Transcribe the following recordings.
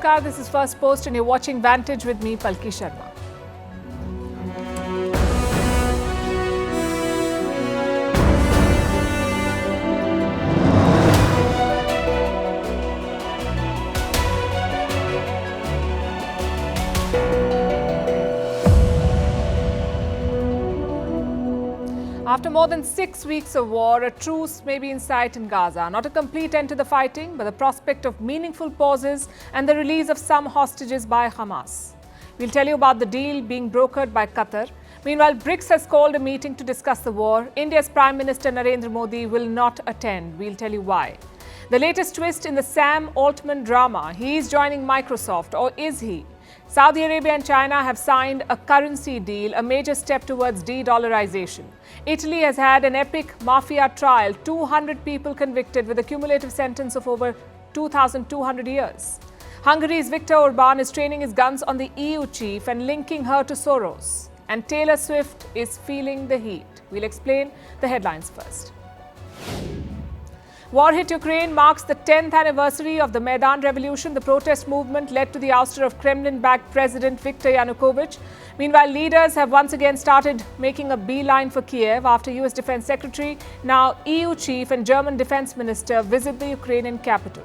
Namaskar, this is Firstpost and you're watching Vantage with me, Palki Sharma. After more than 6 weeks of war, a truce may be in sight in Gaza. Not a complete end to the fighting, but the prospect of meaningful pauses and the release of some hostages by Hamas. We'll tell you about the deal being brokered by Qatar. Meanwhile, BRICS has called a meeting to discuss the war. India's Prime Minister Narendra Modi will not attend. We'll tell you why. The latest twist in the Sam Altman drama. He is joining Microsoft, or is he? Saudi Arabia and China have signed a currency deal, a major step towards de-dollarization. Italy has had an epic mafia trial, 200 people convicted with a cumulative sentence of over 2,200 years. Hungary's Viktor Orban is training his guns on the EU chief and linking her to Soros. And Taylor Swift is feeling the heat. We'll explain the headlines first. War hit Ukraine marks the 10th anniversary of the Maidan Revolution. The protest movement led to the ouster of Kremlin-backed President Viktor Yanukovych. Meanwhile, leaders have once again started making a beeline for Kiev after US Defense Secretary, now EU Chief and German Defense Minister visit the Ukrainian capital.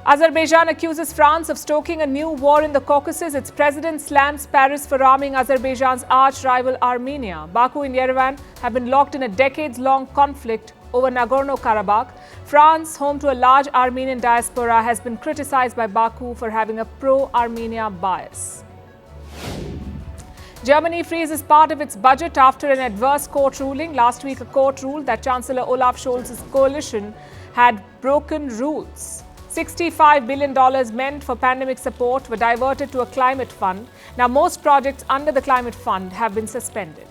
Azerbaijan accuses France of stoking a new war in the Caucasus. Its president slams Paris for arming Azerbaijan's arch-rival Armenia. Baku and Yerevan have been locked in a decades-long conflict over Nagorno-Karabakh. France, home to a large Armenian diaspora, has been criticized by Baku for having a pro-Armenia bias. Germany freezes part of its budget after an adverse court ruling. Last week, a court ruled that Chancellor Olaf Scholz's coalition had broken rules. $65 billion meant for pandemic support were diverted to a climate fund. Now, most projects under the climate fund have been suspended.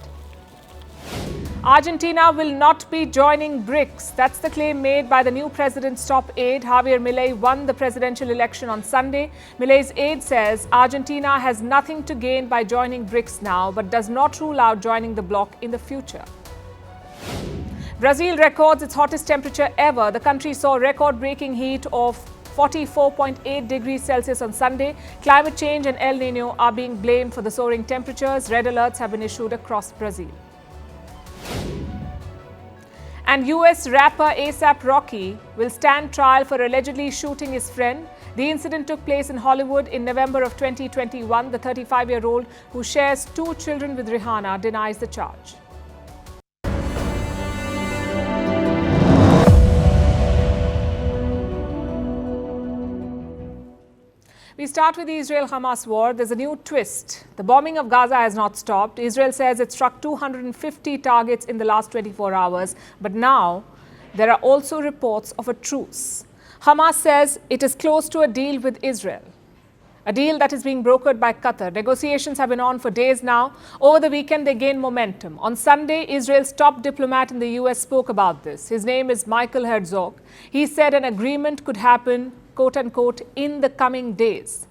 Argentina will not be joining BRICS. That's the claim made by the new president's top aide. Javier Milei won the presidential election on Sunday. Milei's aide says Argentina has nothing to gain by joining BRICS now, but does not rule out joining the bloc in the future. Brazil records its hottest temperature ever. The country saw record-breaking heat of 44.8 degrees Celsius on Sunday. Climate change and El Nino are being blamed for the soaring temperatures. Red alerts have been issued across Brazil. And US rapper A$AP Rocky will stand trial for allegedly shooting his friend. The incident took place in Hollywood in November of 2021. The 35-year-old, who shares 2 children with Rihanna, denies the charge. We start with the Israel-Hamas war. There's a new twist. The bombing of Gaza has not stopped. Israel says it struck 250 targets in the last 24 hours. But now, there are also reports of a truce. Hamas says it is close to a deal with Israel, a deal that is being brokered by Qatar. Negotiations have been on for days now. Over the weekend, they gained momentum. On Sunday, Israel's top diplomat in the US spoke about this. His name is Michael Herzog. He said an agreement could happen, quote-unquote, in the coming days.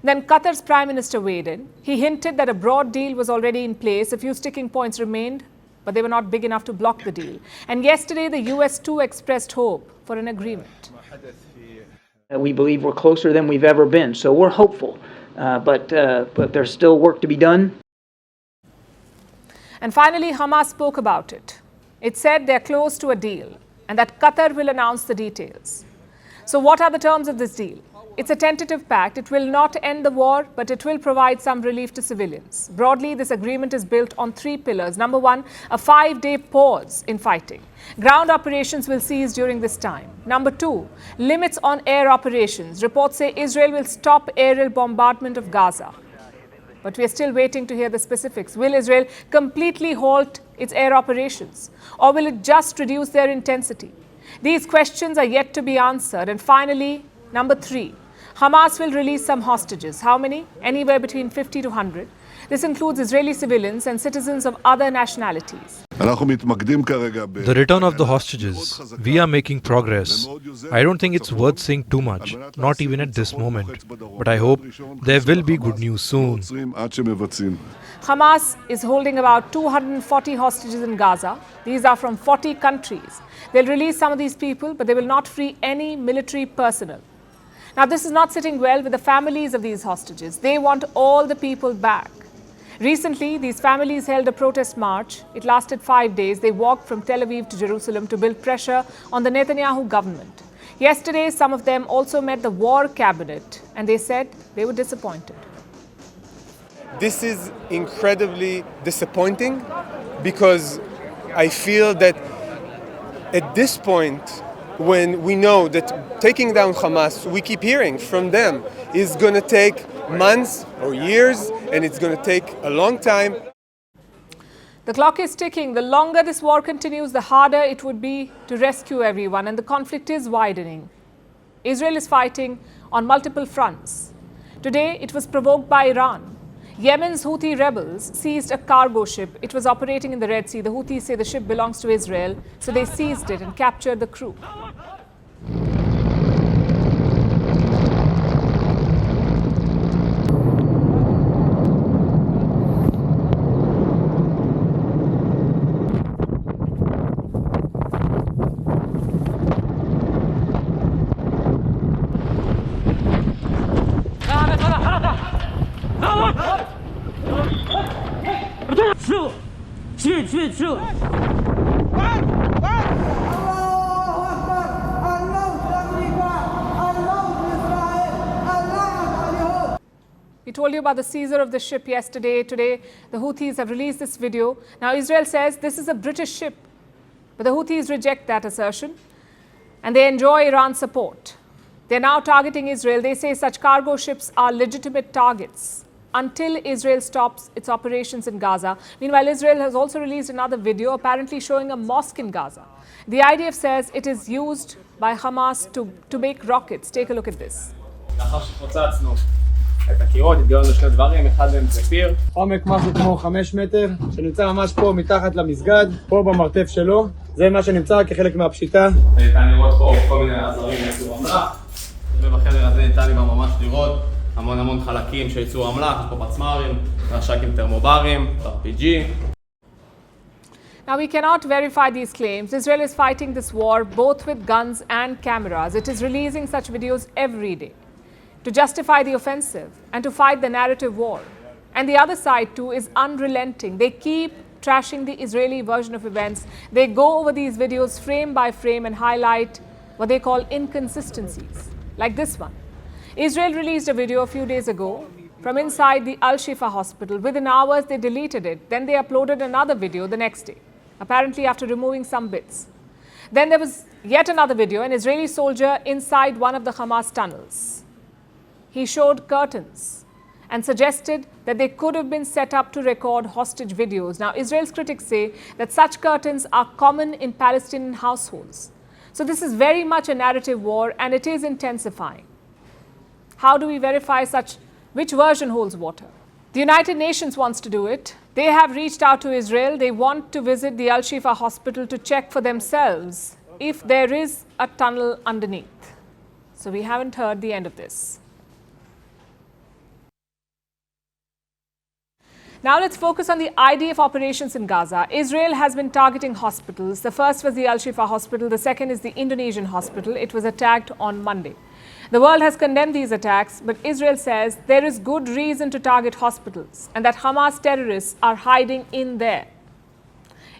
Then Qatar's Prime Minister weighed in. He hinted that a broad deal was already in place. A few sticking points remained, but they were not big enough to block the deal. And yesterday, the US too expressed hope for an agreement. We believe we're closer than we've ever been, so we're hopeful, but there's still work to be done. And finally, Hamas spoke about it. It said they're close to a deal and that Qatar will announce the details. So what are the terms of this deal? It's a tentative pact. It will not end the war, but it will provide some relief to civilians. Broadly, this agreement is built on 3 pillars. Number 1, a 5-day pause in fighting. Ground operations will cease during this time. Number 2, limits on air operations. Reports say Israel will stop aerial bombardment of Gaza. But we are still waiting to hear the specifics. Will Israel completely halt its air operations? Or will it just reduce their intensity? These questions are yet to be answered. And finally, number 3, Hamas will release some hostages. How many? Anywhere between 50 to 100. This includes Israeli civilians and citizens of other nationalities. The return of the hostages. We are making progress. I don't think it's worth saying too much, not even at this moment. But I hope there will be good news soon. Hamas is holding about 240 hostages in Gaza. These are from 40 countries. They'll release some of these people, but they will not free any military personnel. Now, this is not sitting well with the families of these hostages. They want all the people back. Recently, these families held a protest march. It lasted 5 days. They walked from Tel Aviv to Jerusalem to build pressure on the Netanyahu government. Yesterday, some of them also met the war cabinet, and they said they were disappointed. This is incredibly disappointing because I feel that at this point, when we know that taking down Hamas, we keep hearing from them, is going to take months or years, and it's going to take a long time. The clock is ticking. The longer this war continues, the harder it would be to rescue everyone, and the conflict is widening. Israel is fighting on multiple fronts. Today, it was provoked by Iran. Yemen's Houthi rebels seized a cargo ship. It was operating in the Red Sea. The Houthis say the ship belongs to Israel, so they seized it and captured the crew. Shoot! We told you about the seizure of the ship yesterday. Today, the Houthis have released this video. Now, Israel says this is a British ship, but the Houthis reject that assertion, and they enjoy Iran's support. They're now targeting Israel. They say such cargo ships are legitimate targets until Israel stops its operations in Gaza. Meanwhile, Israel has also released another video apparently showing a mosque in Gaza. The IDF says it is used by Hamas to make rockets. Take a look at this. את הקירות, התגלנו שני דברים, אחד מהם זה פיר. עומק משהו כמו 5 מטר, שנמצא ממש פה מתחת למסגד, פה במרתף שלו. זה מה שנמצא כחלק מהפשיטה. ניתן לראות פה כל מיני עזרים לייצור אמל"ח. ובחדר הזה ניתן לי ממש לראות המון חלקים של ייצור אמל"ח, יש פה פצמ"רים, רש"קים טרמוברים, RPG. Now, we cannot verify these claims. Israel is fighting this war both with guns and cameras. It is releasing such videos every day to justify the offensive and to fight the narrative war. And the other side too is unrelenting. They keep trashing the Israeli version of events. They go over these videos frame by frame and highlight what they call inconsistencies, like this one. Israel released a video a few days ago from inside the Al-Shifa hospital. Within hours, they deleted it. Then they uploaded another video the next day, apparently after removing some bits. Then there was yet another video, an Israeli soldier inside one of the Hamas tunnels. He showed curtains and suggested that they could have been set up to record hostage videos. Now, Israel's critics say that such curtains are common in Palestinian households. So this is very much a narrative war, and it is intensifying. How do we verify which version holds water? The United Nations wants to do it. They have reached out to Israel. They want to visit the Al-Shifa hospital to check for themselves if there is a tunnel underneath. So we haven't heard the end of this. Now let's focus on the IDF operations in Gaza. Israel has been targeting hospitals. The first was the Al-Shifa hospital. The second is the Indonesian hospital. It was attacked on Monday. The world has condemned these attacks, but Israel says there is good reason to target hospitals and that Hamas terrorists are hiding in there.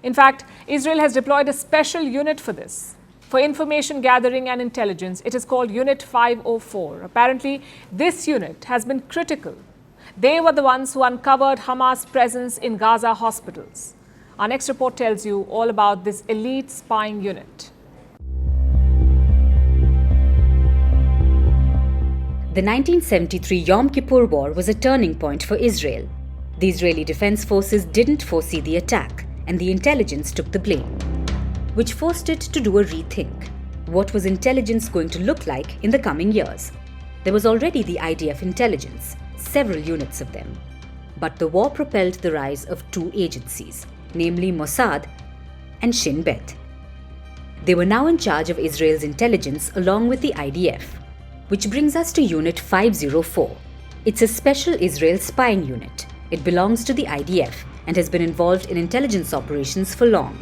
In fact, Israel has deployed a special unit for this, for information gathering and intelligence. It is called Unit 504. Apparently, this unit has been critical. They were the ones who uncovered Hamas' presence in Gaza hospitals. Our next report tells you all about this elite spying unit. The 1973 Yom Kippur War was a turning point for Israel. The Israeli Defense Forces didn't foresee the attack, and the intelligence took the blame, which forced it to do a rethink. What was intelligence going to look like in the coming years? There was already the IDF intelligence, several units of them. But the war propelled the rise of two agencies, namely Mossad and Shin Bet. They were now in charge of Israel's intelligence along with the IDF. Which brings us to Unit 504. It's a special Israel spying unit. It belongs to the IDF and has been involved in intelligence operations for long.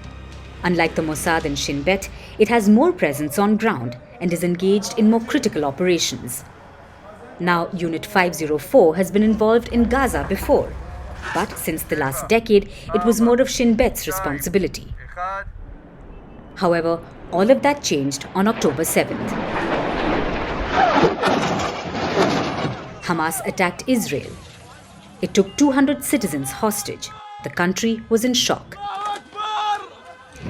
Unlike the Mossad and Shin Bet, it has more presence on ground and is engaged in more critical operations. Now, Unit 504 has been involved in Gaza before. But since the last decade, it was more of Shin Bet's responsibility. However, all of that changed on October 7th. Hamas attacked Israel. It took 200 citizens hostage. The country was in shock.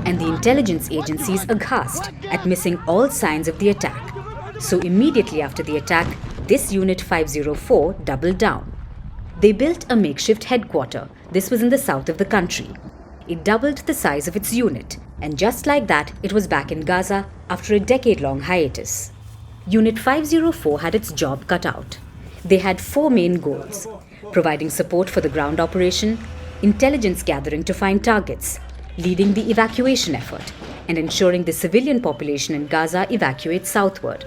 And the intelligence agencies aghast at missing all signs of the attack. So immediately after the attack, this Unit 504 doubled down. They built a makeshift headquarters. This was in the south of the country. It doubled the size of its unit, and just like that, it was back in Gaza after a decade-long hiatus. Unit 504 had its job cut out. They had 4 main goals: providing support for the ground operation, intelligence gathering to find targets, leading the evacuation effort, and ensuring the civilian population in Gaza evacuates southward.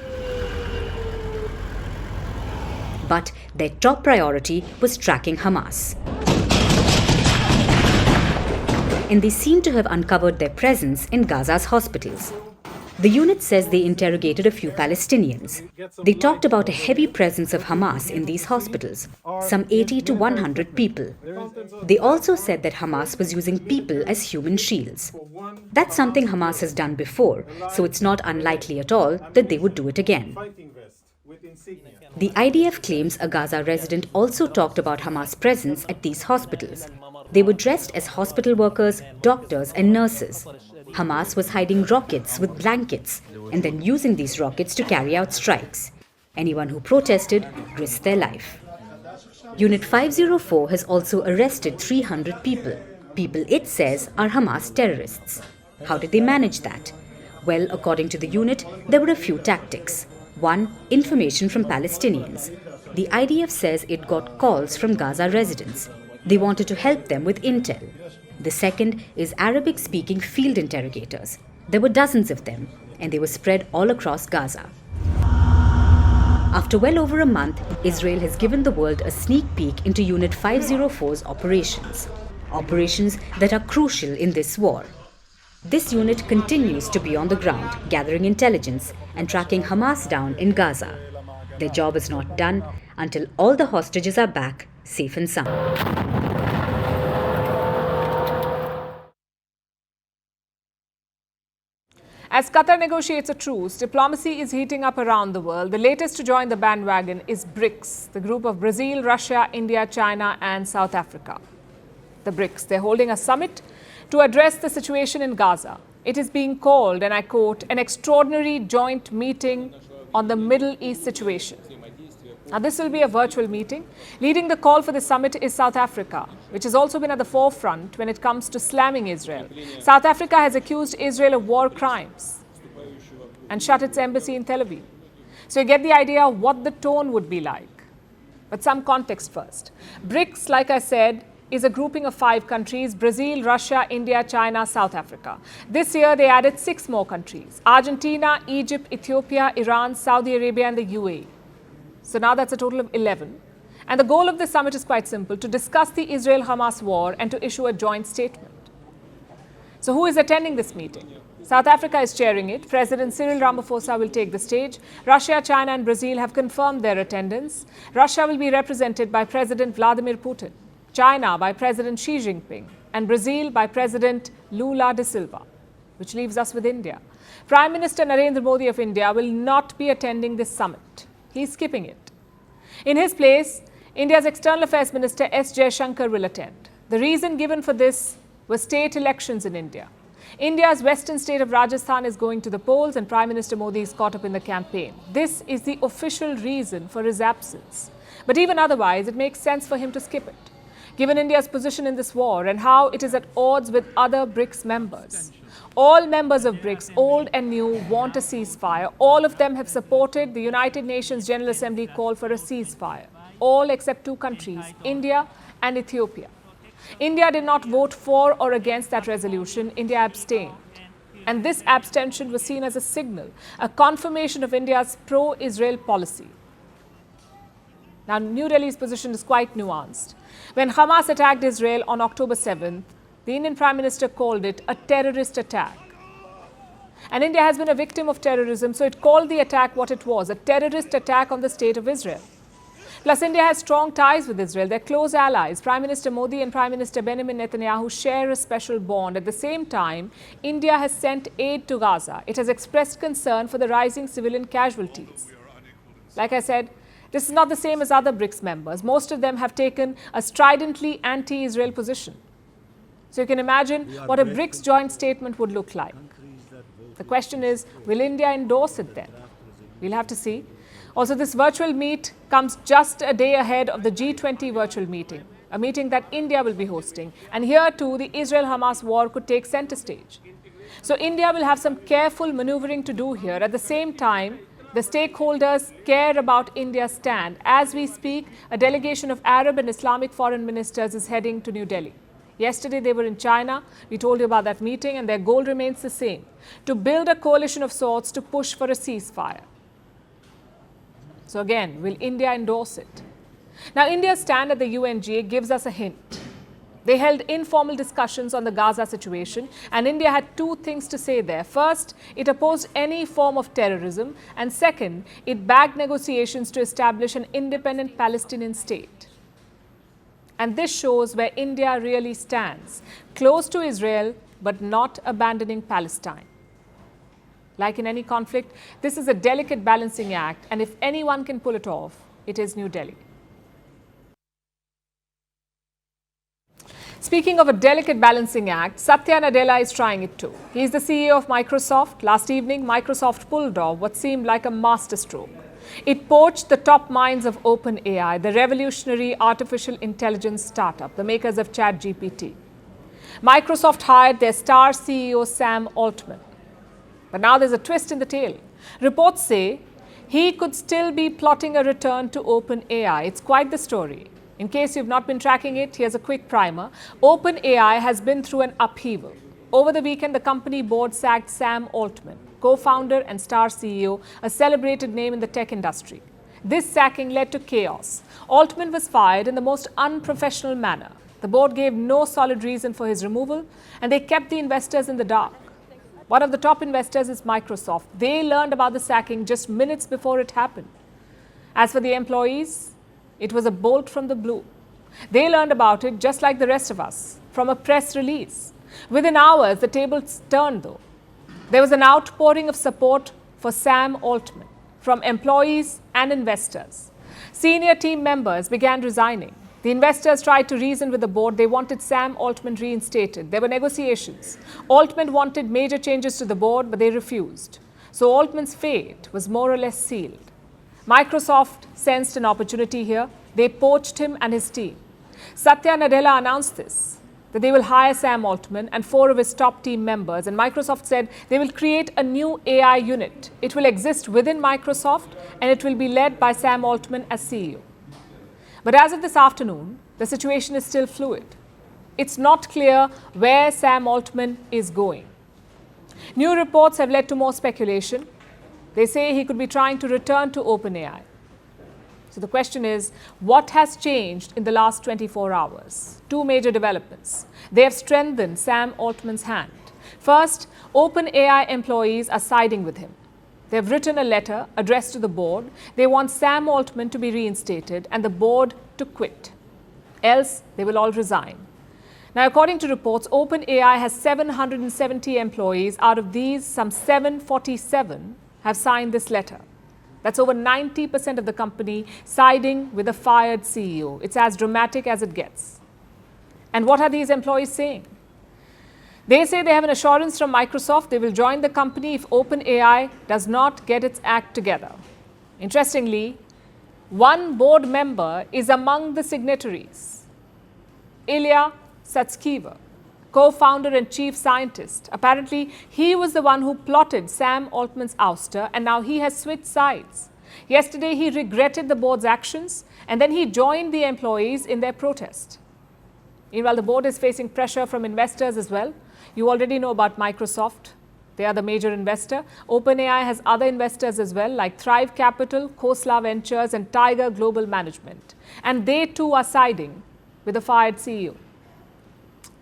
But their top priority was tracking Hamas. And they seem to have uncovered their presence in Gaza's hospitals. The unit says they interrogated a few Palestinians. They talked about a heavy presence of Hamas in these hospitals, some 80 to 100 people. They also said that Hamas was using people as human shields. That's something Hamas has done before, so it's not unlikely at all that they would do it again. The IDF claims a Gaza resident also talked about Hamas' presence at these hospitals. They were dressed as hospital workers, doctors, and nurses. Hamas was hiding rockets with blankets and then using these rockets to carry out strikes. Anyone who protested risked their life. Unit 504 has also arrested 300 people. People it says are Hamas terrorists. How did they manage that? Well, according to the unit, there were a few tactics. One, information from Palestinians. The IDF says it got calls from Gaza residents. They wanted to help them with intel. The second is Arabic-speaking field interrogators. There were dozens of them, and they were spread all across Gaza. After well over a month, Israel has given the world a sneak peek into Unit 504's operations. Operations that are crucial in this war. This unit continues to be on the ground, gathering intelligence and tracking Hamas down in Gaza. Their job is not done until all the hostages are back, safe and sound. As Qatar negotiates a truce, diplomacy is heating up around the world. The latest to join the bandwagon is BRICS, the group of Brazil, Russia, India, China, and South Africa. The BRICS, they're holding a summit to address the situation in Gaza. It is being called, and I quote, an extraordinary joint meeting on the Middle East situation. Now, this will be a virtual meeting. Leading the call for the summit is South Africa, which has also been at the forefront when it comes to slamming Israel. South Africa has accused Israel of war crimes and shut its embassy in Tel Aviv. So you get the idea of what the tone would be like. But some context first. BRICS, like I said, is a grouping of 5 countries: Brazil, Russia, India, China, South Africa. This year, they added 6 more countries: Argentina, Egypt, Ethiopia, Iran, Saudi Arabia, and the UAE. So now that's a total of 11. And the goal of this summit is quite simple: to discuss the Israel-Hamas war and to issue a joint statement. So who is attending this meeting? South Africa is chairing it. President Cyril Ramaphosa will take the stage. Russia, China, and Brazil have confirmed their attendance. Russia will be represented by President Vladimir Putin, China by President Xi Jinping, and Brazil by President Lula da Silva, which leaves us with India. Prime Minister Narendra Modi of India will not be attending this summit. He's skipping it. In his place, India's External Affairs Minister S. Jaishankar will attend. The reason given for this was state elections in India. India's western state of Rajasthan is going to the polls, and Prime Minister Modi is caught up in the campaign. This is the official reason for his absence. But even otherwise, it makes sense for him to skip it, given India's position in this war and how it is at odds with other BRICS members. All members of BRICS, old and new, want a ceasefire. All of them have supported the United Nations General Assembly call for a ceasefire. All except 2 countries, India and Ethiopia. India did not vote for or against that resolution. India abstained. And this abstention was seen as a signal, a confirmation of India's pro-Israel policy. Now, New Delhi's position is quite nuanced. When Hamas attacked Israel on October 7th, the Indian Prime Minister called it a terrorist attack. And India has been a victim of terrorism, so it called the attack what it was, a terrorist attack on the state of Israel. Plus, India has strong ties with Israel. They're close allies. Prime Minister Modi and Prime Minister Benjamin Netanyahu share a special bond. At the same time, India has sent aid to Gaza. It has expressed concern for the rising civilian casualties. Like I said, this is not the same as other BRICS members. Most of them have taken a stridently anti-Israel position. So you can imagine what a BRICS joint statement would look like. The question is, will India endorse it then? We'll have to see. Also, this virtual meet comes just a day ahead of the G20 virtual meeting, a meeting that India will be hosting. And here too, the Israel-Hamas war could take center stage. So India will have some careful maneuvering to do here. At the same time, the stakeholders care about India's stand. As we speak, a delegation of Arab and Islamic foreign ministers is heading to New Delhi. Yesterday, they were in China. We told you about that meeting, and their goal remains the same, to build a coalition of sorts to push for a ceasefire. So again, will India endorse it? Now, India's stand at the UNGA gives us a hint. They held informal discussions on the Gaza situation, and India had two things to say there. First, it opposed any form of terrorism, and second, it backed negotiations to establish an independent Palestinian state. And this shows where India really stands, close to Israel, but not abandoning Palestine. Like in any conflict, this is a delicate balancing act, and if anyone can pull it off, it is New Delhi. Speaking of a delicate balancing act, Satya Nadella is trying it too. He is the CEO of Microsoft. Last evening, Microsoft pulled off what seemed like a masterstroke. It poached the top minds of OpenAI, the revolutionary artificial intelligence startup, the makers of ChatGPT. Microsoft hired their star CEO, Sam Altman. But now there's a twist in the tale. Reports say he could still be plotting a return to OpenAI. It's quite the story. In case you've not been tracking it, here's a quick primer. OpenAI has been through an upheaval. Over the weekend, the company board sacked Sam Altman, co-founder and star CEO, a celebrated name in the tech industry. This sacking led to chaos. Altman was fired in the most unprofessional manner. The board gave no solid reason for his removal, and they kept the investors in the dark. One of the top investors is Microsoft. They learned about the sacking just minutes before it happened. As for the employees, it was a bolt from the blue. They learned about it just like the rest of us, from a press release. Within hours, the tables turned though. There was an outpouring of support for Sam Altman from employees and investors. Senior team members began resigning. The investors tried to reason with the board. They wanted Sam Altman reinstated. There were negotiations. Altman wanted major changes to the board, but they refused. So Altman's fate was more or less sealed. Microsoft sensed an opportunity here. They poached him and his team. Satya Nadella announced this, that they will hire Sam Altman and 4 of his top team members. And Microsoft said they will create a new AI unit. It will exist within Microsoft, and it will be led by Sam Altman as CEO. But as of this afternoon, the situation is still fluid. It's not clear where Sam Altman is going. New reports have led to more speculation. They say he could be trying to return to OpenAI. So the question is, what has changed in the last 24 hours? 2 major developments. They have strengthened Sam Altman's hand. First, OpenAI employees are siding with him. They've written a letter addressed to the board. They want Sam Altman to be reinstated and the board to quit. Else, they will all resign. Now, according to reports, OpenAI has 770 employees. Out of these, some 747 have signed this letter. That's over 90% of the company siding with a fired CEO. It's as dramatic as it gets. And what are these employees saying? They say they have an assurance from Microsoft they will join the company if OpenAI does not get its act together. Interestingly, one board member is among the signatories. Ilya Sutskever, co-founder and chief scientist. Apparently, he was the one who plotted Sam Altman's ouster, and now he has switched sides. Yesterday, he regretted the board's actions, and then he joined the employees in their protest. Meanwhile, the board is facing pressure from investors as well. You already know about Microsoft. They are the major investor. OpenAI has other investors as well, like Thrive Capital, Khosla Ventures, and Tiger Global Management. And they too are siding with the fired CEO.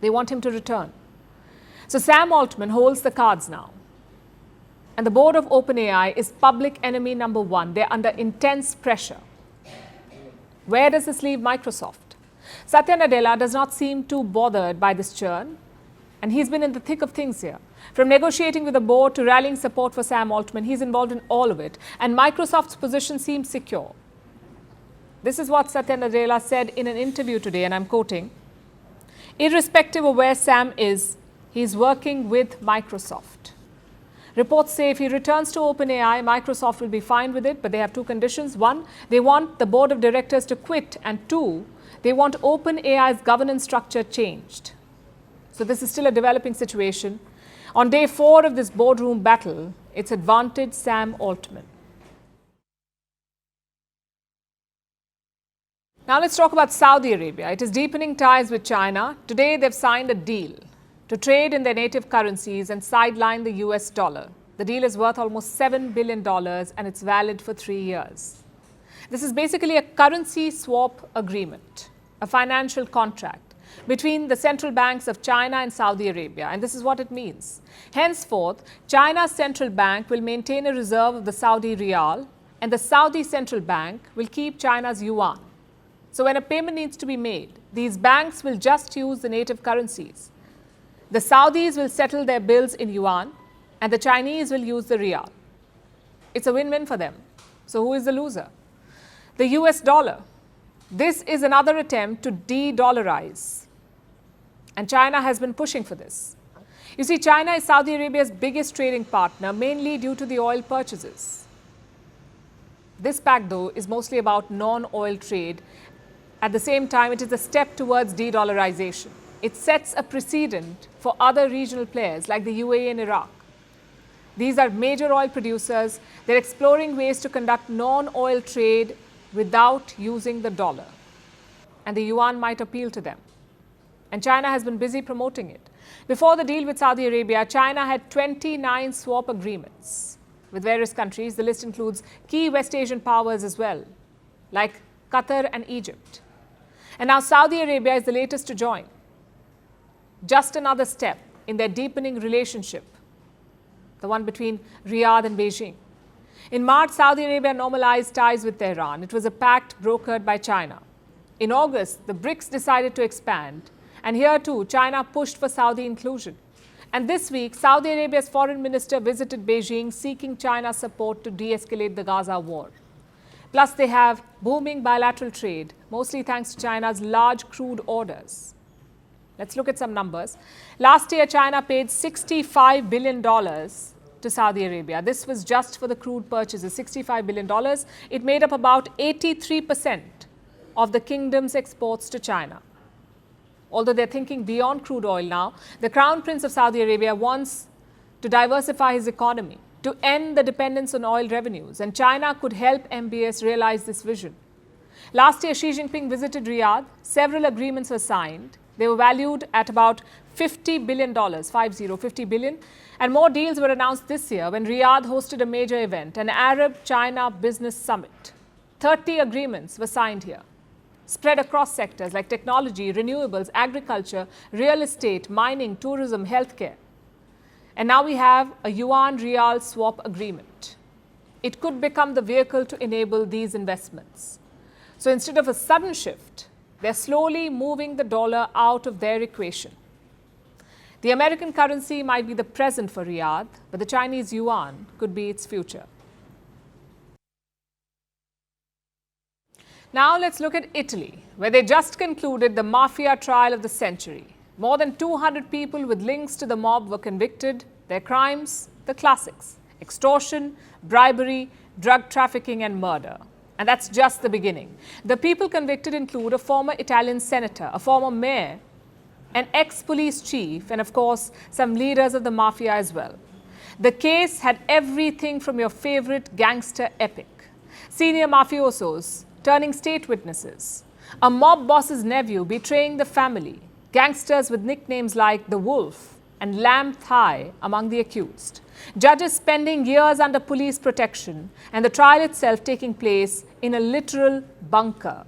They want him to return. So Sam Altman holds the cards now. And the board of OpenAI is public enemy number 1. They're under intense pressure. Where does this leave Microsoft? Satya Nadella does not seem too bothered by this churn, and he's been in the thick of things here. From negotiating with the board to rallying support for Sam Altman, he's involved in all of it, and Microsoft's position seems secure. This is what Satya Nadella said in an interview today, and I'm quoting, "Irrespective of where Sam is, he's working with Microsoft. Reports say if he returns to OpenAI, Microsoft will be fine with it, but they have two conditions. One, they want the board of directors to quit, and two, they want OpenAI's governance structure changed." So this is still a developing situation. On day 4 of this boardroom battle, it's advantage Sam Altman. Now let's talk about Saudi Arabia. It is deepening ties with China. Today they've signed a deal to trade in their native currencies and sideline the US dollar. The deal is worth almost $7 billion and it's valid for 3 years. This is basically a currency swap agreement, a financial contract between the central banks of China and Saudi Arabia. And this is what it means. Henceforth, China's central bank will maintain a reserve of the Saudi riyal, and the Saudi central bank will keep China's yuan. So when a payment needs to be made, these banks will just use the native currencies. The Saudis will settle their bills in yuan, and the Chinese will use the riyal. It's a win-win for them. So who is the loser? The US dollar. This is another attempt to de-dollarize. And China has been pushing for this. You see, China is Saudi Arabia's biggest trading partner, mainly due to the oil purchases. This pact, though, is mostly about non-oil trade. At the same time, it is a step towards de-dollarization. It sets a precedent for other regional players like the UAE and Iraq. These are major oil producers. They're exploring ways to conduct non-oil trade without using the dollar. And the yuan might appeal to them. And China has been busy promoting it. Before the deal with Saudi Arabia, China had 29 swap agreements with various countries. The list includes key West Asian powers as well, like Qatar and Egypt. And now Saudi Arabia is the latest to join. Just another step in their deepening relationship, the one between Riyadh and Beijing. In March, Saudi Arabia normalized ties with Tehran. It was a pact brokered by China. In August, the BRICS decided to expand. And here too, China pushed for Saudi inclusion. And this week, Saudi Arabia's foreign minister visited Beijing seeking China's support to de-escalate the Gaza war. Plus, they have booming bilateral trade, mostly thanks to China's large crude orders. Let's look at some numbers. Last year, China paid $65 billion to Saudi Arabia. This was just for the crude purchases, $65 billion. It made up about 83% of the kingdom's exports to China. Although they're thinking beyond crude oil now, the Crown Prince of Saudi Arabia wants to diversify his economy, to end the dependence on oil revenues, and China could help MBS realize this vision. Last year, Xi Jinping visited Riyadh. Several agreements were signed. They were valued at about $50 billion, $50 billion. And more deals were announced this year when Riyadh hosted a major event, an Arab-China business summit. 30 agreements were signed here, spread across sectors like technology, renewables, agriculture, real estate, mining, tourism, healthcare. And now we have a yuan-riyal swap agreement. It could become the vehicle to enable these investments. So instead of a sudden shift, they're slowly moving the dollar out of their equation. The American currency might be the present for Riyadh, but the Chinese yuan could be its future. Now let's look at Italy, where they just concluded the mafia trial of the century. More than 200 people with links to the mob were convicted. Their crimes, the classics: extortion, bribery, drug trafficking and murder. And that's just the beginning. The people convicted include a former Italian senator, a former mayor, an ex-police chief, and of course, some leaders of the mafia as well. The case had everything from your favorite gangster epic: senior mafiosos turning state witnesses, a mob boss's nephew betraying the family, gangsters with nicknames like the Wolf and Lamb Thigh among the accused, judges spending years under police protection, and the trial itself taking place in a literal bunker.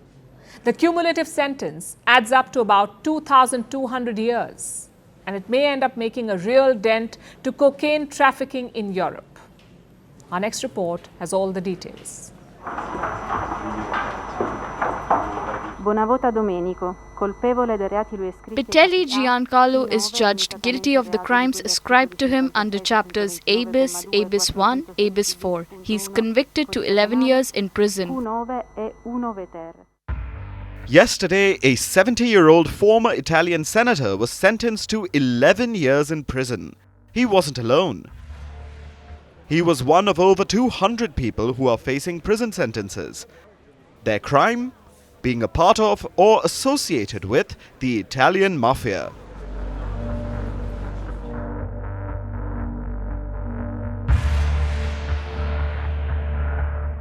The cumulative sentence adds up to about 2,200 years, and it may end up making a real dent to cocaine trafficking in Europe. Our next report has all the details. Bonavota Domenico, colpevole dei reati lui iscritti. Pitelli Giancarlo is judged guilty of the crimes ascribed to him under chapters A bis, A bis 1, A bis 4. He is convicted to 11 years in prison. Q9 e 1-Veter. Yesterday, a 70-year-old former Italian senator was sentenced to 11 years in prison. He wasn't alone. He was one of over 200 people who are facing prison sentences. Their crime? Being a part of or associated with the Italian mafia.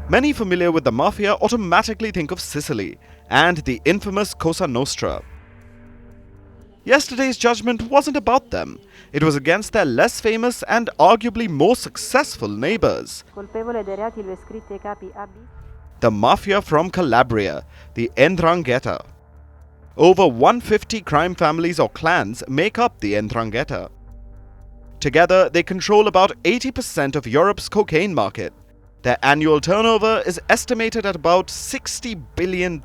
Many familiar with the mafia automatically think of Sicily and the infamous Cosa Nostra. Yesterday's judgment wasn't about them. It was against their less famous and arguably more successful neighbors. Colpevole dei reati lui iscritti ai capi A bis. The mafia from Calabria, the 'Ndrangheta. Over 150 crime families or clans make up the 'Ndrangheta. Together, they control about 80% of Europe's cocaine market. Their annual turnover is estimated at about $60 billion.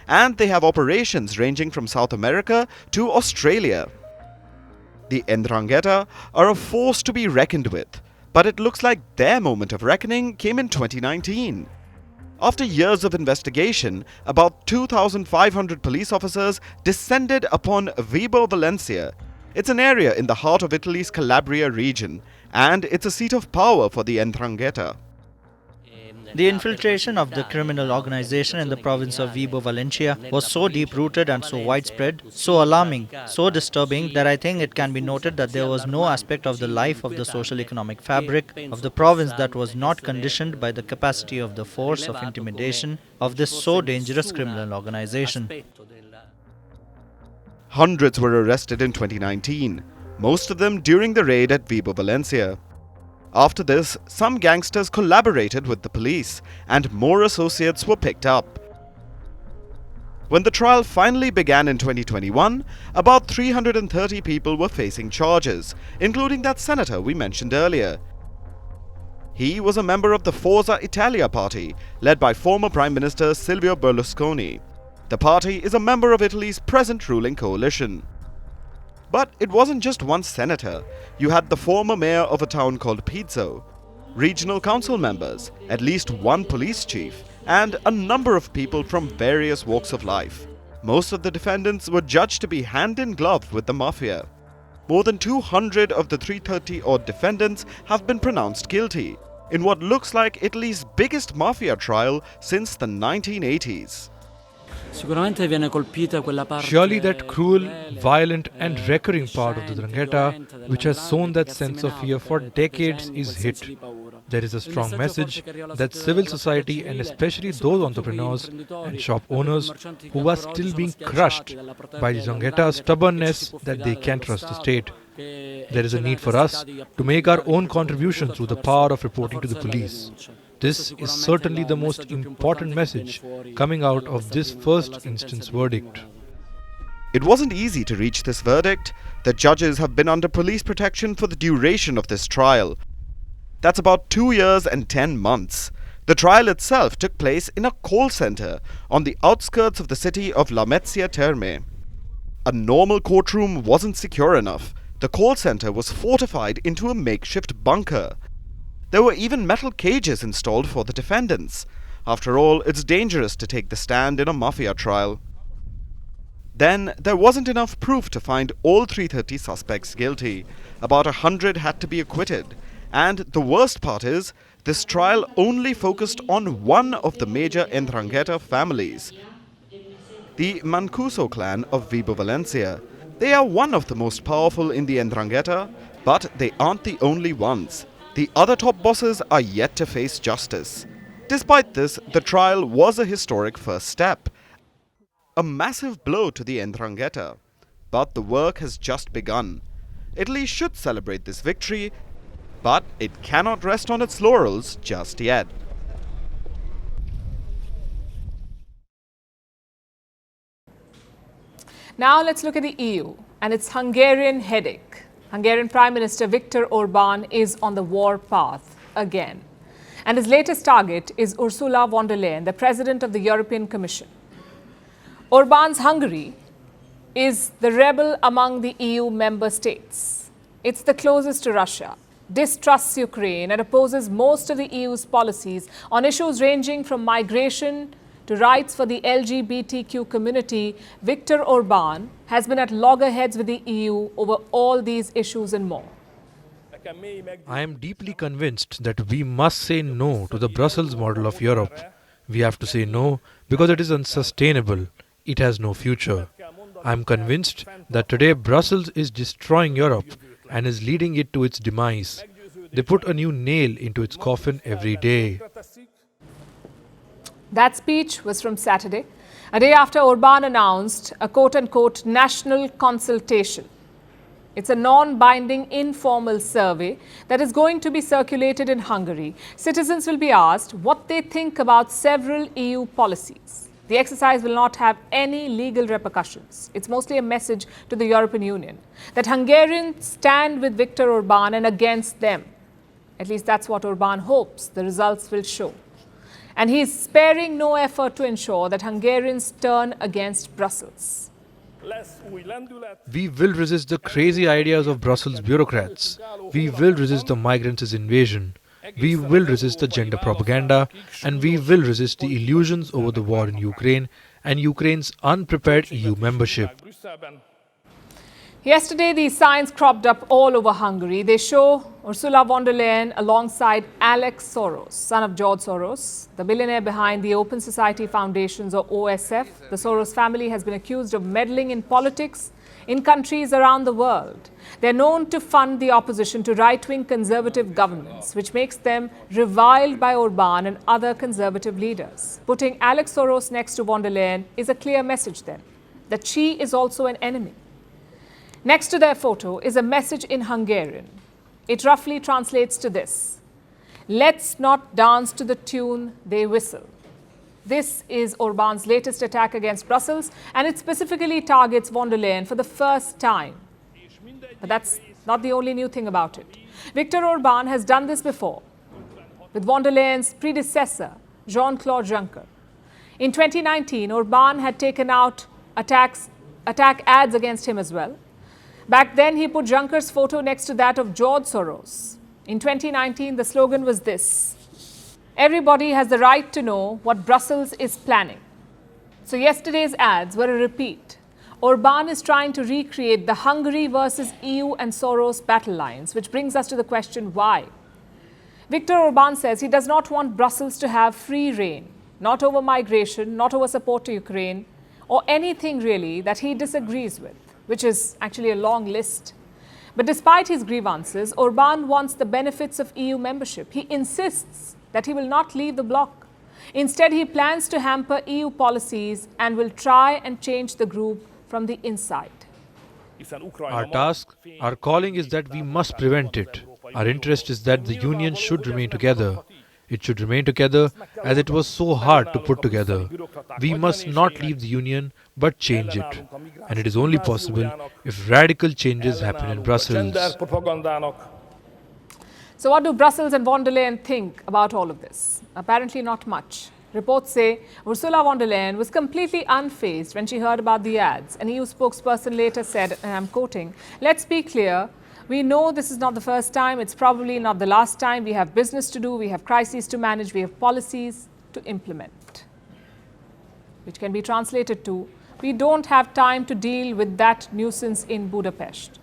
And they have operations ranging from South America to Australia. The 'Ndrangheta are a force to be reckoned with, but it looks like their moment of reckoning came in 2019. After years of investigation, about 2,500 police officers descended upon Vibo Valentia. It's an area in the heart of Italy's Calabria region, and it's a seat of power for the 'Ndrangheta. The infiltration of the criminal organization in the province of Vibo Valentia was so deep-rooted and so widespread, so alarming, so disturbing that I think it can be noted that there was no aspect of the life of the social-economic fabric of the province that was not conditioned by the capacity of the force of intimidation of this so dangerous criminal organization. Hundreds were arrested in 2019, most of them during the raid at Vibo Valentia. After this, some gangsters collaborated with the police, and more associates were picked up. When the trial finally began in 2021, about 330 people were facing charges, including that senator we mentioned earlier. He was a member of the Forza Italia party, led by former Prime Minister Silvio Berlusconi. The party is a member of Italy's present ruling coalition. But it wasn't just one senator. You had the former mayor of a town called Pizzo, regional council members, at least one police chief, and a number of people from various walks of life. Most of the defendants were judged to be hand in glove with the mafia. More than 200 of the 330-odd defendants have been pronounced guilty in what looks like Italy's biggest mafia trial since the 1980s. Surely that cruel, violent and recurring part of the 'Ndrangheta, which has sown that sense of fear for decades, is hit. There is a strong message that civil society, and especially those entrepreneurs and shop owners who are still being crushed by the 'Ndrangheta's stubbornness, that they can't trust the state. There is a need for us to make our own contribution through the power of reporting to the police. This is certainly the most important message coming out of this first instance verdict. It wasn't easy to reach this verdict. The judges have been under police protection for the duration of this trial. That's about 2 years and 10 months. The trial itself took place in a call center on the outskirts of the city of Lamezia Terme. A normal courtroom wasn't secure enough. The call center was fortified into a makeshift bunker. There were even metal cages installed for the defendants. After all, it's dangerous to take the stand in a mafia trial. Then, there wasn't enough proof to find all 330 suspects guilty. About 100 had to be acquitted. And the worst part is, this trial only focused on one of the major 'Ndrangheta families, the Mancuso clan of Vibo Valentia. They are one of the most powerful in the 'Ndrangheta, but they aren't the only ones. The other top bosses are yet to face justice. Despite this, the trial was a historic first step. A massive blow to the 'Ndrangheta. But the work has just begun. Italy should celebrate this victory, but it cannot rest on its laurels just yet. Now let's look at the EU and its Hungarian headache. Hungarian Prime Minister Viktor Orbán is on the war path again. And his latest target is Ursula von der Leyen, the president of the European Commission. Orban's Hungary is the rebel among the EU member states. It's the closest to Russia, distrusts Ukraine and opposes most of the EU's policies on issues ranging from migration to rights for the LGBTQ community. Viktor Orban has been at loggerheads with the EU over all these issues and more. I am deeply convinced that we must say no to the Brussels model of Europe. We have to say no because it is unsustainable. It has no future. I am convinced that today Brussels is destroying Europe and is leading it to its demise. They put a new nail into its coffin every day. That speech was from Saturday, a day after Orban announced a quote-unquote national consultation. It's a non-binding informal survey that is going to be circulated in Hungary. Citizens will be asked what they think about several EU policies. The exercise will not have any legal repercussions. It's mostly a message to the European Union that Hungarians stand with Viktor Orban and against them. At least that's what Orban hopes the results will show. And he is sparing no effort to ensure that Hungarians turn against Brussels. We will resist the crazy ideas of Brussels bureaucrats. We will resist the migrants' invasion. We will resist the gender propaganda, and we will resist the illusions over the war in Ukraine and Ukraine's unprepared EU membership. Yesterday, these signs cropped up all over Hungary. They show Ursula von der Leyen alongside Alex Soros, son of George Soros, the billionaire behind the Open Society Foundations, or OSF. The Soros family has been accused of meddling in politics in countries around the world. They're known to fund the opposition to right-wing conservative governments, which makes them reviled by Orban and other conservative leaders. Putting Alex Soros next to von der Leyen is a clear message then, that she is also an enemy. Next to their photo is a message in Hungarian. It roughly translates to this: let's not dance to the tune they whistle. This is Orban's latest attack against Brussels, and it specifically targets von der Leyen for the first time. But that's not the only new thing about it. Viktor Orban has done this before with von der Leyen's predecessor, Jean-Claude Juncker. In 2019, Orban had taken out attack ads against him as well. Back then, he put Juncker's photo next to that of George Soros. In 2019, the slogan was this: everybody has the right to know what Brussels is planning. So yesterday's ads were a repeat. Orban is trying to recreate the Hungary versus EU and Soros battle lines, which brings us to the question, why? Viktor Orban says he does not want Brussels to have free rein, not over migration, not over support to Ukraine, or anything really that he disagrees with, which is actually a long list. But despite his grievances, Orban wants the benefits of EU membership. He insists that he will not leave the bloc. Instead, he plans to hamper EU policies and will try and change the group from the inside. Our task, our calling is that we must prevent it. Our interest is that the Union should remain together. It should remain together as it was so hard to put together. We must not leave the Union, but change it. And it is only possible if radical changes happen in Brussels. So what do Brussels and von der Leyen think about all of this? Apparently not much. Reports say Ursula von der Leyen was completely unfazed when she heard about the ads. An EU spokesperson later said, and I'm quoting, "Let's be clear. We know this is not the first time. It's probably not the last time. We have business to do. We have crises to manage. We have policies to implement." Which can be translated to, we don't have time to deal with that nuisance in Budapest.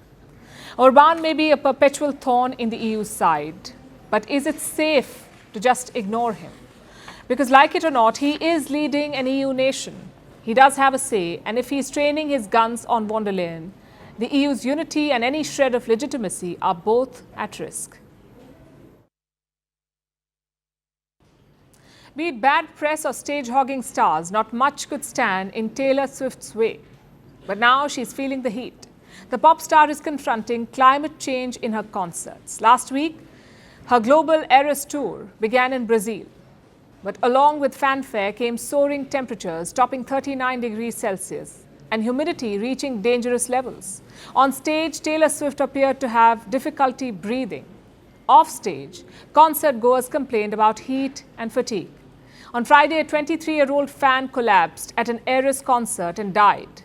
Orban may be a perpetual thorn in the EU's side, but is it safe to just ignore him? Because like it or not, he is leading an EU nation. He does have a say, and if he's training his guns on von der Leyen, the EU's unity and any shred of legitimacy are both at risk. Be it bad press or stage-hogging stars, not much could stand in Taylor Swift's way. But now she's feeling the heat. The pop star is confronting climate change in her concerts. Last week, her global Eras tour began in Brazil. But along with fanfare came soaring temperatures topping 39 degrees Celsius and humidity reaching dangerous levels. On stage, Taylor Swift appeared to have difficulty breathing. Off stage, concert goers complained about heat and fatigue. On Friday, a 23-year-old fan collapsed at an Eras concert and died.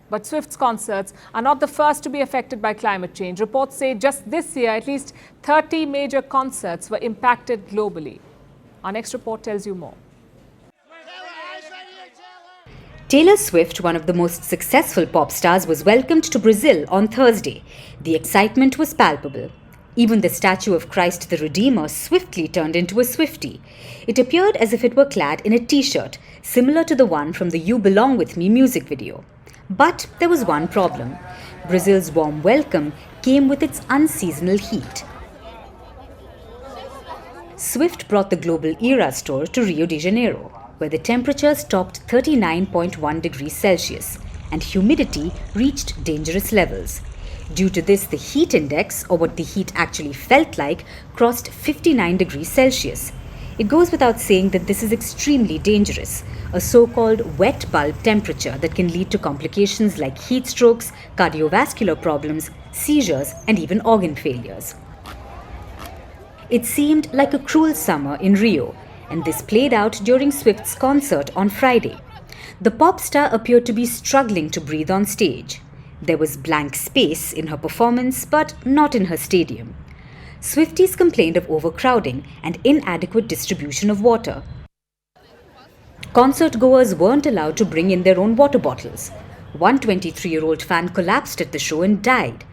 But Swift's concerts are not the first to be affected by climate change. Reports say just this year, at least 30 major concerts were impacted globally. Our next report tells you more. Taylor Swift, one of the most successful pop stars, was welcomed to Brazil on Thursday. The excitement was palpable. Even the statue of Christ the Redeemer swiftly turned into a Swiftie. It appeared as if it were clad in a t-shirt, similar to the one from the You Belong With Me music video. But there was one problem. Brazil's warm welcome came with its unseasonal heat. Swift brought the global Eras tour to Rio de Janeiro, where the temperatures topped 39.1 degrees Celsius and humidity reached dangerous levels. Due to this, the heat index, or what the heat actually felt like, crossed 59 degrees Celsius. It goes without saying that this is extremely dangerous, a so-called wet bulb temperature that can lead to complications like heat strokes, cardiovascular problems, seizures, and even organ failures. It seemed like a cruel summer in Rio, and this played out during Swift's concert on Friday. The pop star appeared to be struggling to breathe on stage. There was blank space in her performance, but not in her stadium. Swifties complained of overcrowding and inadequate distribution of water. Concert goers weren't allowed to bring in their own water bottles. One 23-year-old fan collapsed at the show and died.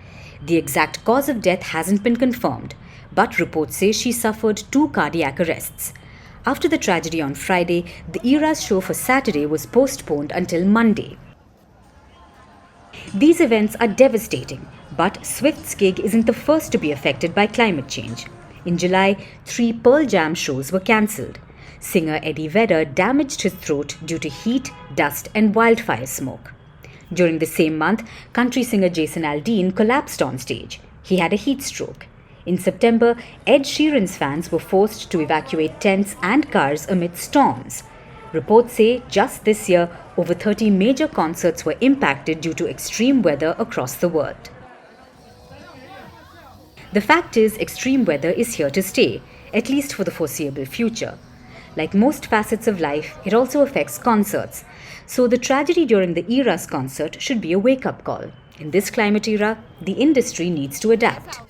The exact cause of death hasn't been confirmed, but reports say she suffered 2 cardiac arrests. After the tragedy on Friday, the Eras show for Saturday was postponed until Monday. These events are devastating, but Swift's gig isn't the first to be affected by climate change. In July, 3 Pearl Jam shows were cancelled. Singer Eddie Vedder damaged his throat due to heat, dust, and wildfire smoke. During the same month, country singer Jason Aldean collapsed on stage. He had a heat stroke. In September, Ed Sheeran's fans were forced to evacuate tents and cars amid storms. Reports say just this year, over 30 major concerts were impacted due to extreme weather across the world. The fact is, extreme weather is here to stay, at least for the foreseeable future. Like most facets of life, it also affects concerts. So the tragedy during the Eras concert should be a wake-up call. In this climate era, the industry needs to adapt.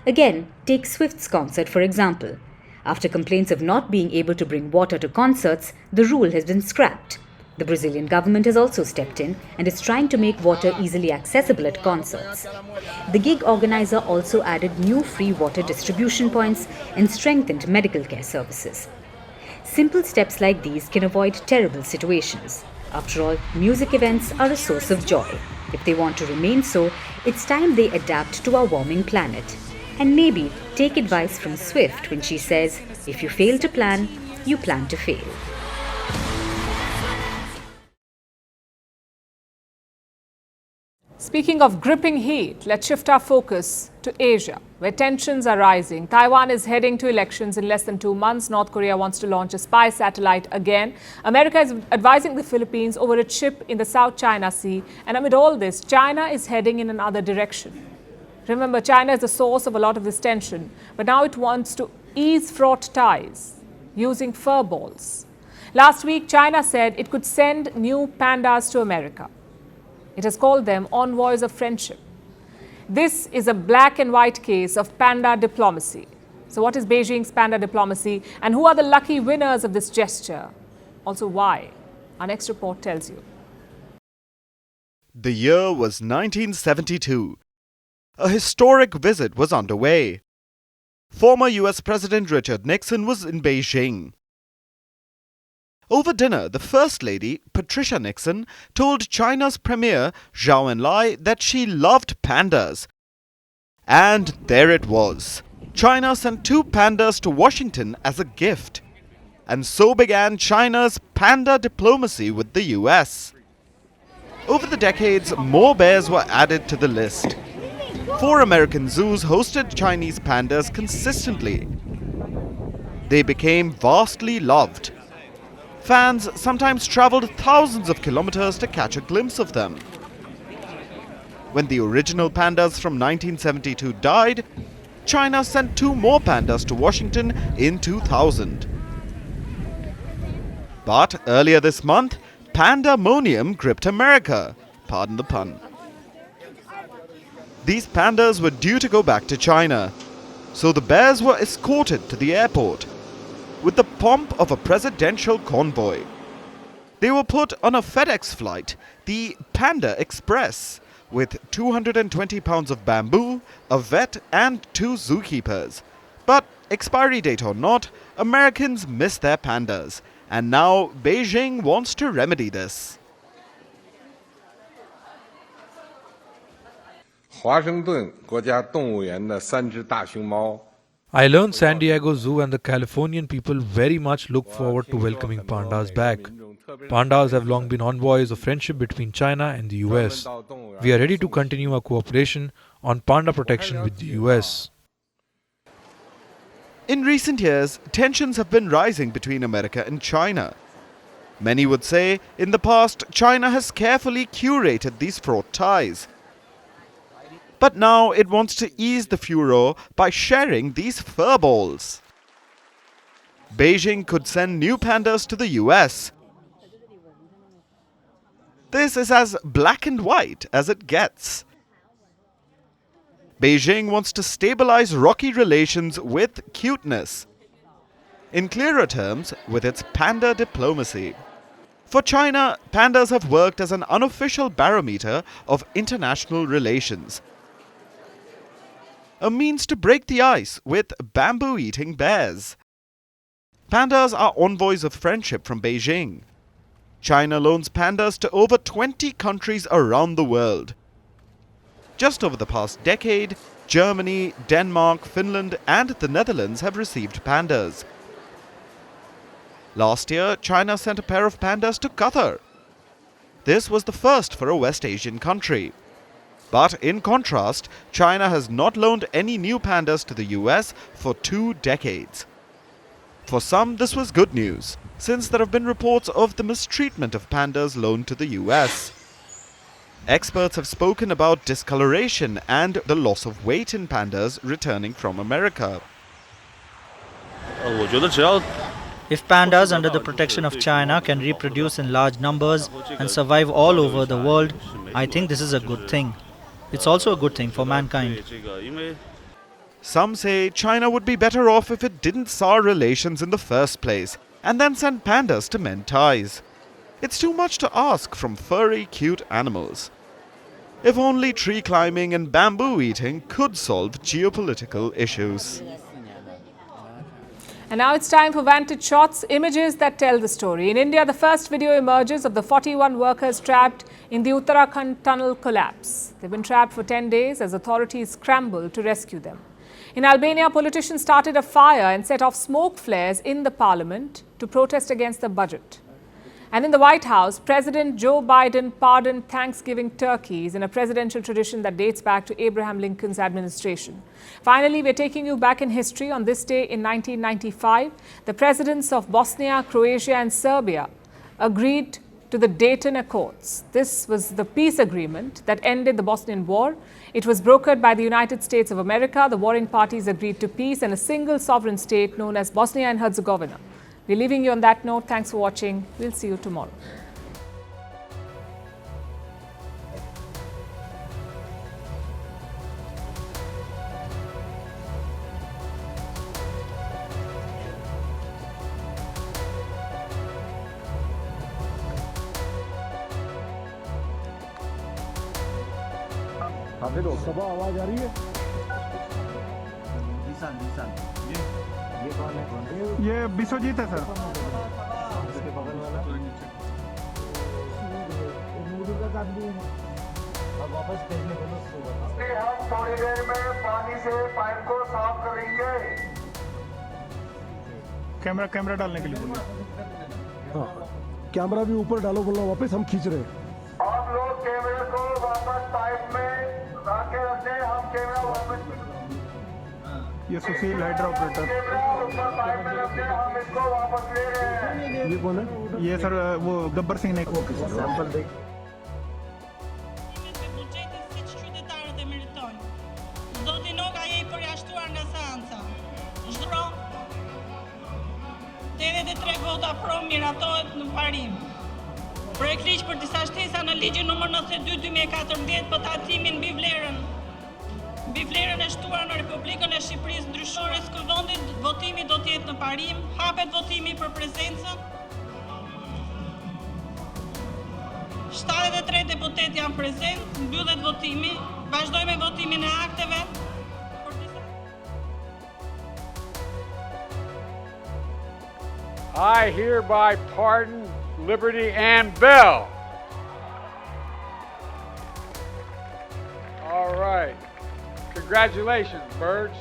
Again, take Swift's concert for example. After complaints of not being able to bring water to concerts, the rule has been scrapped. The Brazilian government has also stepped in and is trying to make water easily accessible at concerts. The gig organizer also added new free water distribution points and strengthened medical care services. Simple steps like these can avoid terrible situations. After all, music events are a source of joy. If they want to remain so, it's time they adapt to our warming planet. And maybe take advice from Swift when she says, if you fail to plan, you plan to fail. Speaking of gripping heat, let's shift our focus to Asia, where tensions are rising. Taiwan is heading to elections in less than 2 months. North Korea wants to launch a spy satellite again. America is advising the Philippines over a chip in the South China Sea. And amid all this, China is heading in another direction. Remember, China is the source of a lot of this tension, but now it wants to ease fraught ties using fur balls. Last week, China said it could send new pandas to America. It has called them envoys of friendship. This is a black and white case of panda diplomacy. So what is Beijing's panda diplomacy, and who are the lucky winners of this gesture? Also, why? Our next report tells you. The year was 1972. A historic visit was underway. Former US President Richard Nixon was in Beijing. Over dinner, the First Lady, Patricia Nixon, told China's Premier, Zhou Enlai, that she loved pandas. And there it was. China sent 2 pandas to Washington as a gift. And so began China's panda diplomacy with the US. Over the decades, more bears were added to the list. 4 American zoos hosted Chinese pandas consistently. They became vastly loved. Fans sometimes traveled thousands of kilometers to catch a glimpse of them. When the original pandas from 1972 died, China sent 2 more pandas to Washington in 2000. But earlier this month, pandemonium gripped America. Pardon the pun. These pandas were due to go back to China, so the bears were escorted to the airport with the pomp of a presidential convoy. They were put on a FedEx flight, the Panda Express, with 220 pounds of bamboo, a vet and 2 zookeepers. But expiry date or not, Americans miss their pandas, and now Beijing wants to remedy this. I learned San Diego Zoo and the Californian people very much look forward to welcoming pandas back. Pandas have long been envoys of friendship between China and the US. We are ready to continue our cooperation on panda protection with the US. In recent years, tensions have been rising between America and China. Many would say, in the past, China has carefully curated these fraught ties. But now it wants to ease the furor by sharing these furballs. Beijing could send new pandas to the US. This is as black and white as it gets. Beijing wants to stabilize rocky relations with cuteness. In clearer terms, with its panda diplomacy. For China, pandas have worked as an unofficial barometer of international relations. A means to break the ice with bamboo-eating bears. Pandas are envoys of friendship from Beijing. China loans pandas to over 20 countries around the world. Just over the past decade, Germany, Denmark, Finland and the Netherlands have received pandas. Last year, China sent a pair of pandas to Qatar. This was the first for a West Asian country. But in contrast, China has not loaned any new pandas to the US for 2 decades. For some, this was good news, since there have been reports of the mistreatment of pandas loaned to the US. Experts have spoken about discoloration and the loss of weight in pandas returning from America. If pandas under the protection of China can reproduce in large numbers and survive all over the world, I think this is a good thing. It's also a good thing for mankind. Some say China would be better off if it didn't sour relations in the first place and then send pandas to mend ties. It's too much to ask from furry, cute animals. If only tree climbing and bamboo eating could solve geopolitical issues. And now it's time for Vantage Shots, images that tell the story. In India, the first video emerges of the 41 workers trapped in the Uttarakhand tunnel collapse. They've been trapped for 10 days as authorities scramble to rescue them. In Albania, politicians started a fire and set off smoke flares in the parliament to protest against the budget. And in the White House, President Joe Biden pardoned Thanksgiving turkeys in a presidential tradition that dates back to Abraham Lincoln's administration. Finally, we're taking you back in history. On this day in 1995, the presidents of Bosnia, Croatia and Serbia agreed to the Dayton Accords. This was the peace agreement that ended the Bosnian War. It was brokered by the United States of America. The warring parties agreed to peace and a single sovereign state known as Bosnia and Herzegovina. We're leaving you on that note. Thanks for watching. We'll see you tomorrow. आवाज आ रही है ये विश्वजीत है sir हम थोड़ी देर में पानी से पाइप को साफ करेंगे कैमरा डालने के लिए बोलिए हाँ कैमरा भी ऊपर डालो बोलना वापस हम खींच रहे हैं आप लोग कैमरे को वापस पाइप में आके रखते हैं हम कैमरा वापस ये सुशील हाइड्रा ऑपरेटर ये कौन है ये सर वो गब्बर सिंह ने sample they Do dinog ai ei përjashtuar nga 73 vota pro miratohet në parim. Projekt ligj për disa shtesa në ligjin numër 92/2014 për tacimin mbi vlerën e shtuar në Republikën e Shqipërisë ndryshore këvendit, votimi do të jetë në parim, hapet votimi për prezencën. 73 deputet janë prezent, mbyllet votimi, vazhdojmë me votimin e akteve. I hereby pardon Liberty and Bell. All right. Congratulations, birds.